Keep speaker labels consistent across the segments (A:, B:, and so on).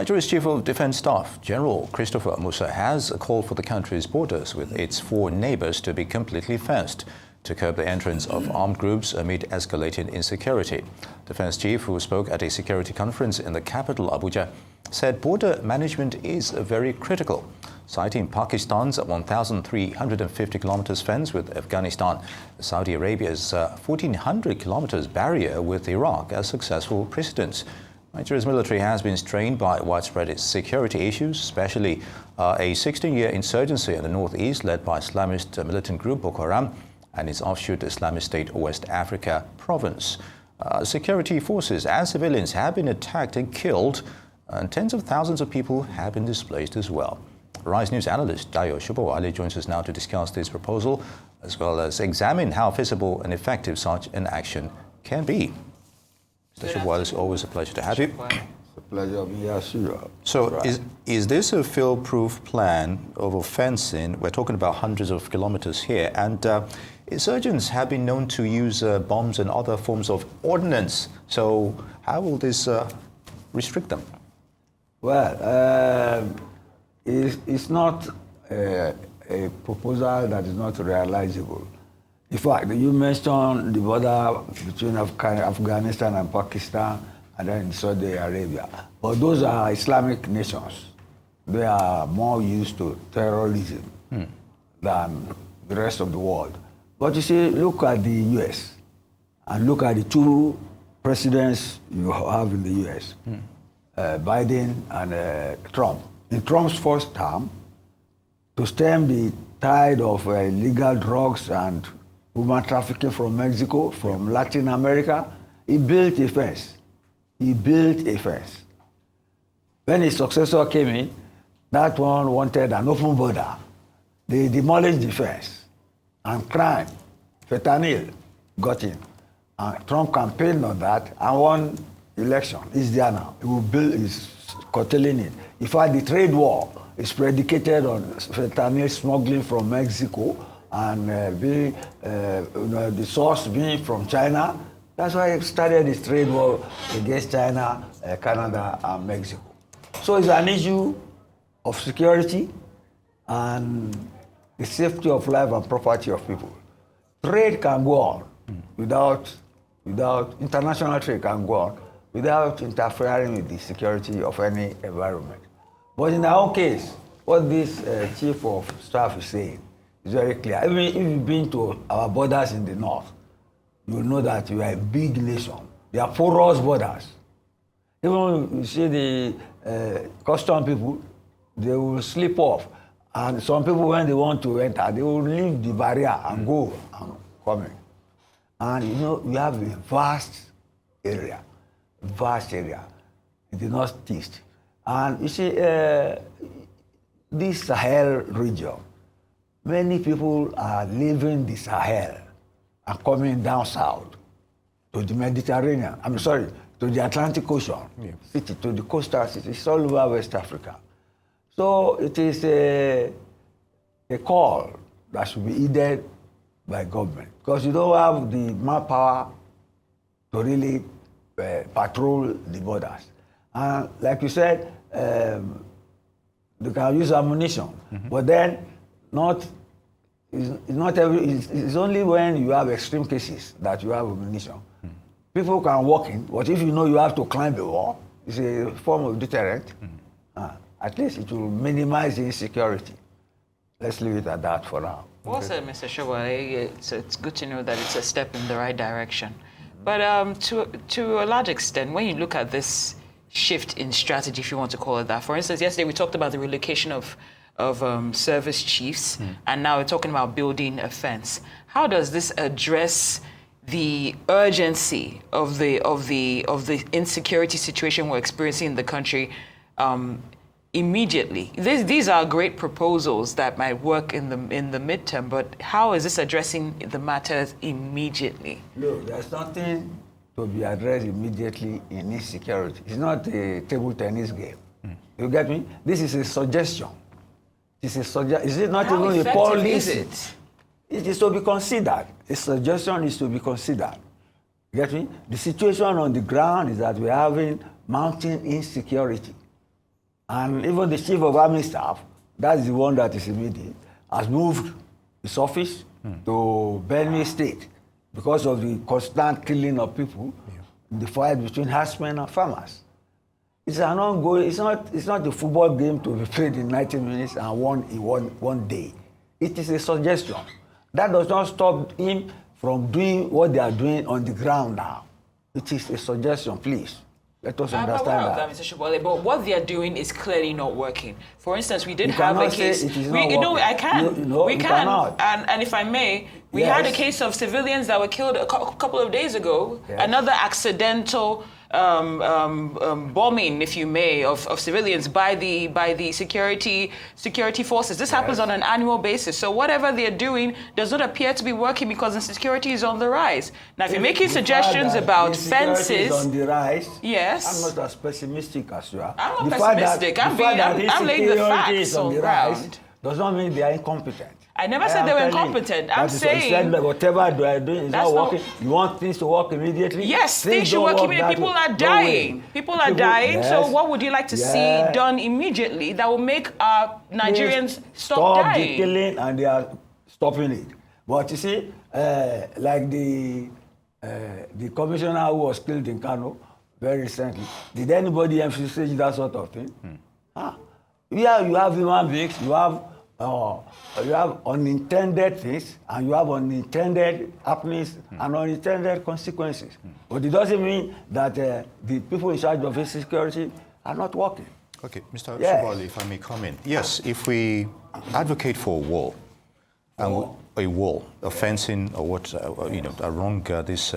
A: Nigeria's Chief of Defense Staff, General Christopher Musa, has called for the country's borders with its 4 neighbors to be completely fenced to curb the entrance of armed groups amid escalating insecurity. Defense Chief, who spoke at a security conference in the capital, Abuja, said border management is very critical, citing Pakistan's 1,350 kilometers fence with Afghanistan, Saudi Arabia's 1,400 kilometers barrier with Iraq as successful precedents. Nigeria's military has been strained by widespread security issues, especially a 16-year insurgency in the northeast led by Islamist militant group Boko Haram and its offshoot Islamic State West Africa province. Security forces and civilians have been attacked and killed, and tens of thousands of people have been displaced as well. Rise News analyst Dayo Sobowale joins us now to discuss this proposal, as well as examine how feasible and effective such an action can be. Mr. Sobowale, it's always a pleasure to have you.
B: It's a pleasure being here.
A: So is this a foolproof plan of fencing? We're talking about hundreds of kilometers here, and insurgents have been known to use bombs and other forms of ordnance. So how will this restrict them?
B: Well, it's not a proposal that is not realizable. In fact, you mentioned the border between Afghanistan and Pakistan and then Saudi Arabia. But those are Islamic nations. They are more used to terrorism than the rest of the world. But you see, look at the US and look at the 2 presidents you have in the US, Biden and Trump. In Trump's first term, to stem the tide of illegal drugs and human trafficking from Mexico, from Latin America, he built a fence. He built a fence. When his successor came in, that one wanted an open border. They demolished the fence. And crime, fentanyl, got in. And Trump campaigned on that and won election. He's there now. He will build, he's curtailing it. In fact, the trade war is predicated on fentanyl smuggling from Mexico and the source being from China. That's why he started his trade war against China, Canada, and Mexico. So it's an issue of security and the safety of life and property of people. Trade can go on without international trade can go on without interfering with the security of any environment. But in our own case, what this chief of staff is saying is very clear. Even if you've been to our borders in the north, you will know that we are a big nation. They are porous borders. Even you see the custom people, they will slip off. And some people, when they want to enter, they will leave the barrier and go and come in. And you know, we have a vast area in the northeast. And you see, this Sahel region, many people are leaving the Sahel and coming down south to the Mediterranean. To the Atlantic Ocean, city, to the coastal cities all over West Africa. So it is a call that should be heeded by government, because you don't have the manpower to really patrol the borders. And like you said, they can use ammunition, but then it's only when you have extreme cases that you have ammunition. People can walk in, but if you know you have to climb a wall, it's a form of deterrent. At least it will minimize the insecurity. Let's leave it at that for now.
C: Well said, Mr. Sobowale. It's good to know that it's a step in the right direction. But to a large extent, when you look at this shift in strategy, if you want to call it that, for instance, yesterday we talked about the relocation of service chiefs, and now we're talking about building a fence. How does this address the urgency of the insecurity situation we're experiencing in the country immediately? These are great proposals that might work in the midterm, but how is this addressing the matters immediately?
B: Look, there's nothing to be addressed immediately in insecurity. It's not a table tennis game. You get me? This is a suggestion. Is it not
C: How
B: even a
C: effective
B: policy?
C: is it?
B: It is to be considered. A suggestion is to be considered. You get me? The situation on the ground is that we're having mounting insecurity. And even the chief of army staff, that's the one that is immediate, has moved his office to Benue State because of the constant killing of people, the fight between herdsmen and farmers. It's an ongoing, it's not a football game to be played in 90 minutes and won in one day. It is a suggestion. That does not stop him from doing what they are doing on the ground now. It is a suggestion, please. Let us understand that.
C: Mr. Sobowale, but what they are doing is clearly not working. For instance, we did
B: You
C: have a
B: cannot say
C: case.
B: it is
C: We,
B: not
C: you know,
B: working.
C: I can. We
B: you
C: can.
B: cannot.
C: And if I may, we
B: Yes.
C: had a case of civilians that were killed a couple of days ago.
B: Yes.
C: Another accidental bombing, if you may, of civilians by the security forces. This happens on an annual basis. So whatever they're doing does not appear to be working because insecurity is on the rise. Now, if you're making suggestions about fences,
B: is on the rise.
C: yes.
B: I'm not as pessimistic as you are.
C: I'm not pessimistic. I'm laying the facts on the ground.
B: Does not mean they are incompetent.
C: I never said they were incompetent. I'm saying
B: said, whatever they are doing is not working. You want things to work immediately?
C: yes, things should work immediately. People are dying. People are dying.
B: Yes.
C: So what would you like to see done immediately that will make Nigerians stop
B: the
C: dying?
B: killing, and they are stopping it. But you see, like the commissioner who was killed in Kano very recently, did anybody emphasize that sort of thing? Yeah, you have human beings, you have unintended things, and you have unintended happenings and unintended consequences. But it doesn't mean that the people in charge of security are not working.
A: Okay, Mr.
B: Yes.
A: Sobowale, if I may come in. Yes, if we advocate for a wall, a fencing, or what, around these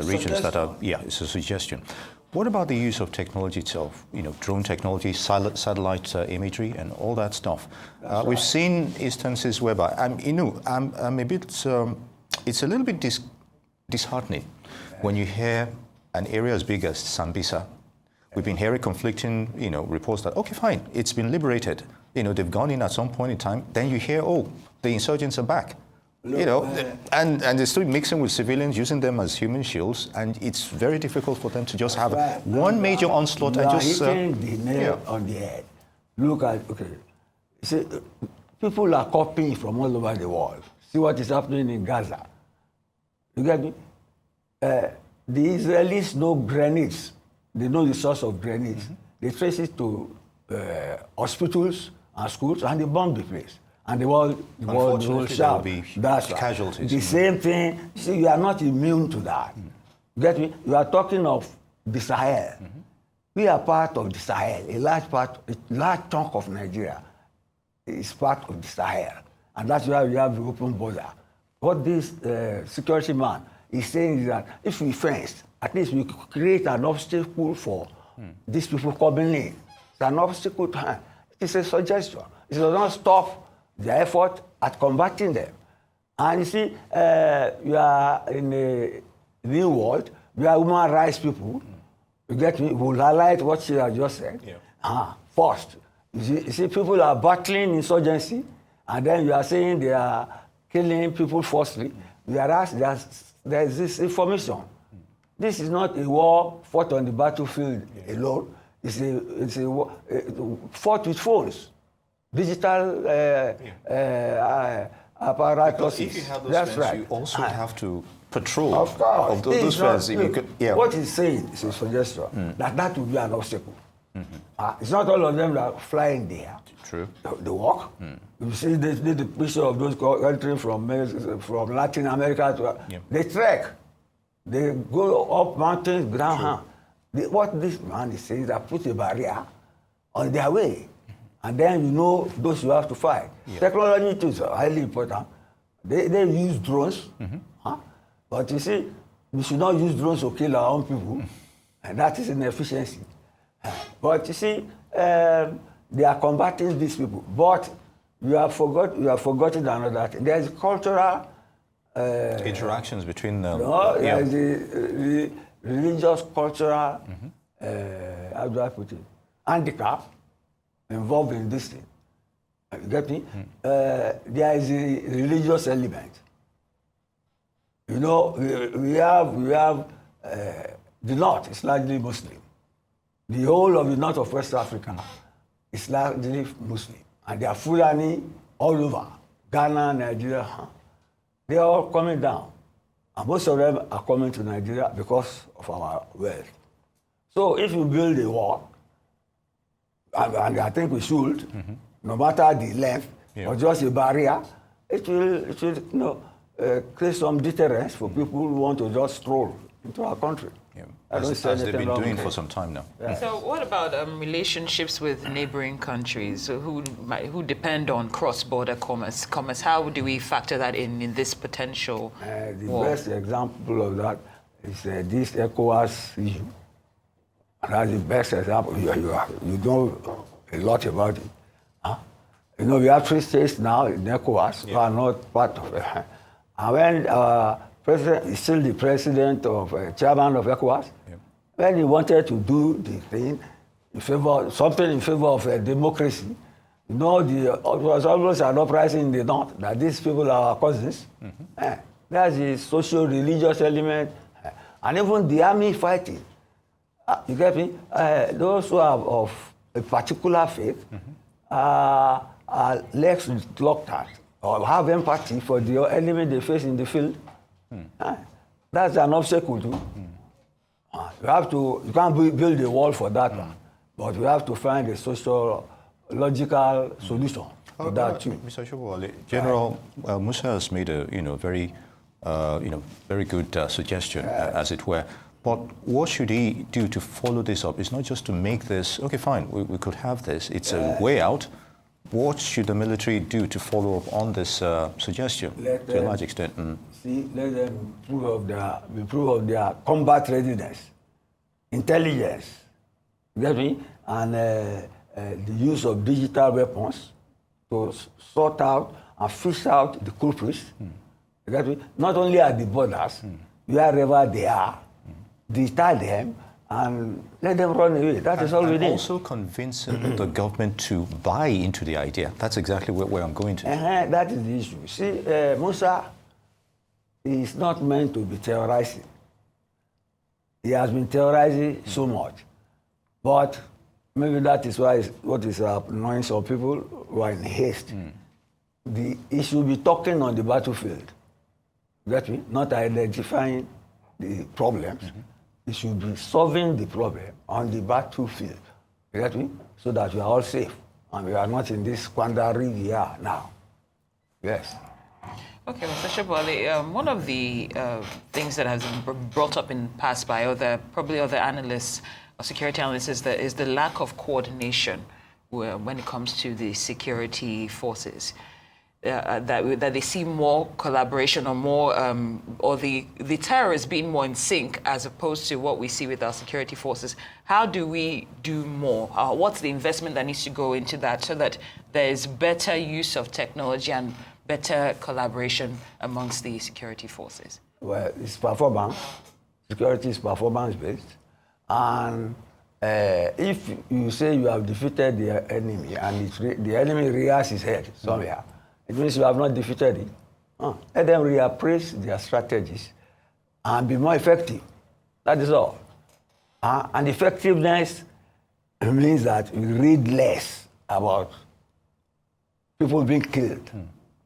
A: regions that are, it's a suggestion. What about the use of technology itself? Drone technology, satellite imagery, and all that stuff. We've seen instances whereby I'm a bit. It's a little bit disheartening when you hear an area as big as Sambisa. We've been hearing conflicting, reports that okay, fine, it's been liberated. They've gone in at some point in time. Then you hear, the insurgents are back. And they're still mixing with civilians, using them as human shields, and it's very difficult for them to just have one major onslaught and just
B: hitting the nail on the head. Look at see, people are copying from all over the world. See what is happening in Gaza. You get me? The Israelis know grenades. They know the source of grenades. They trace it to hospitals and schools, and they bomb the place. And the world will shout. That's
A: casualties.
B: The same thing. See, you are not immune to that. You get me? You are talking of the Sahel. We are part of the Sahel. A large chunk of Nigeria is part of the Sahel. And that's why we have the open border. What this security man is saying is that if we fence, at least we could create an obstacle for these people coming in. It's an obstacle time. It's a suggestion. It does not stop the effort at combating them. And you see, you are in a new world, we are human rights people. You get me? We'll highlight what she has just said. First, you see, people are battling insurgency, and then you are saying they are killing people falsely. Whereas there's this information. This is not a war fought on the battlefield alone. It's a war fought with phones. Digital apparatus.
A: If you have those
B: That's
A: fans,
B: right.
A: you also have to patrol
B: Of course.
A: those fans.
B: What he's saying is a suggestion that will be an obstacle. It's not all of them that are flying there.
A: True.
B: They walk. You see the picture of those entering from Latin America to they trek. They go up mountains, ground. What this man is saying is that put a barrier on their way. And then those you have to fight. Technology too is highly important. They use drones. But you see, we should not use drones to kill our own people. And that is inefficiency. But you see, they are combating these people. But you have forgotten another thing. There is cultural
A: interactions between them.
B: There is the religious, cultural, how do I put it, handicap involved in this thing. You get me? There is a religious element. We have the north is largely Muslim. The whole of the north of West Africa is largely Muslim. And they are Fulani all over, Ghana, Nigeria. They are all coming down. And most of them are coming to Nigeria because of our wealth. So if you build a wall, and I think we should, no matter the length, or just a barrier, it will create some deterrence for people who want to just stroll into our country.
A: Yeah. As they've been doing for some time now.
B: Yeah.
C: So what about relationships with neighboring countries who depend on cross-border commerce? How do we factor that in this potential war?
B: The best example of that is this ECOWAS issue. And that's the best example. You know a lot about it. Huh? You know, we have 3 states now in ECOWAS who are not part of it. And when President is still the president of chairman of ECOWAS, when he wanted to do the thing in favor, something in favor of democracy, you know, it was almost an uprising in the north that these people are our cousins. That's the social-religious element, and even the army fighting. You get me? Those who are of a particular faith are less locked at or have empathy for the enemy they face in the field. That's an obstacle too. You can't build a wall for that one, but we have to find a logical solution to that too.
A: Mr. Sobowale, General Musa has made a very good suggestion, as it were. But what should he do to follow this up? It's not just to make this, okay, fine, we could have this. It's a way out. What should the military do to follow up on this suggestion to a large extent?
B: Let them prove of their combat readiness, intelligence, get me? And the use of digital weapons to sort out and fish out the culprits. Get me? Not only at the borders, wherever they are, deter them and let them run away. That is all we need.
A: Also convincing the government to buy into the idea. That's exactly where I'm going to.
B: That is the issue. See, Musa is not meant to be terrorizing. He has been terrorizing so much. But maybe that is why what is annoying some people who are in haste. He should be talking on the battlefield. Get me? Not identifying the problems. He should be solving the problem on the battlefield. You get me? So that we are all safe and we are not in this quandary we are now. Yes.
C: Okay, Mr. Sobowale, one of the things that has been brought up in the past by probably other analysts or security analysts is the lack of coordination when it comes to the security forces. That they see more collaboration or more, or the terrorists being more in sync as opposed to what we see with our security forces. How do we do more? What's the investment that needs to go into that so that there is better use of technology and better collaboration amongst the security forces?
B: Well, it's performance. Security is performance-based. And if you say you have defeated the enemy and the enemy rears his head somewhere, it means you have not defeated it. Let them reappraise their strategies and be more effective. That is all. And effectiveness means that we read less about people being killed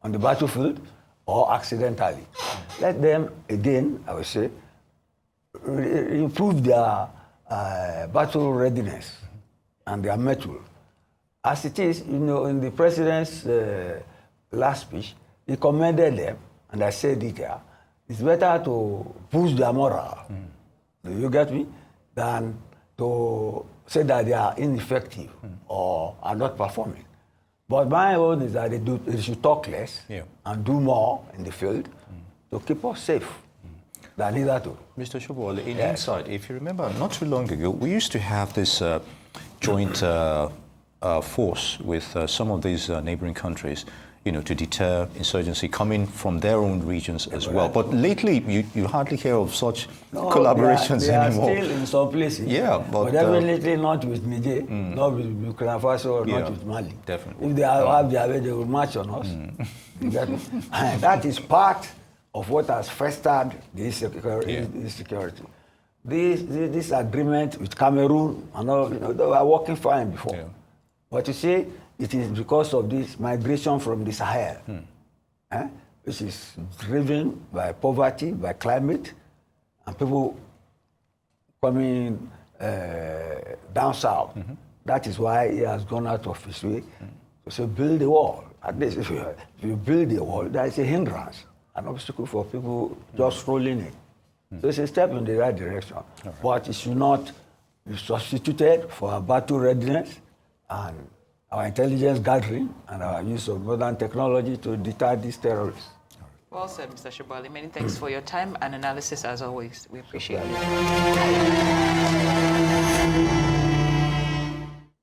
B: on the battlefield or accidentally. Let them, again, I would say, improve their battle readiness and their mettle. As it is, in the president's last speech, he commended them, and I said it here, it's better to boost their morale, do you get me, than to say that they are ineffective or are not performing. But my own is that they should talk less and do more in the field to keep us safe than either to.
A: Mr. Sobowale, in hindsight, if you remember, not too long ago, we used to have this joint force with some of these neighboring countries, to deter insurgency coming from their own regions as well. But lately, you hardly hear of such collaborations anymore.
B: They are still in some places.
A: Yeah, but
B: definitely not with Niger, not with Burkina Faso, not with Mali.
A: Definitely.
B: If they have their way, they will march on us. You get me? And that is part of what has festered this insecurity. This agreement with Cameroon, and all, they were working fine before. But you see, it is because of this migration from the Sahel, which is driven by poverty, by climate, and people coming down south. That is why he has gone out of his way to say, build a wall. At least if you build a wall, that is a hindrance, an obstacle for people just rolling in. So it's a step in the right direction. But it should not be substituted for our battle readiness and our intelligence gathering and our use of modern technology to deter these terrorists.
C: Well said, Mr. Sobowale. Many thanks for your time and analysis as always. We appreciate it.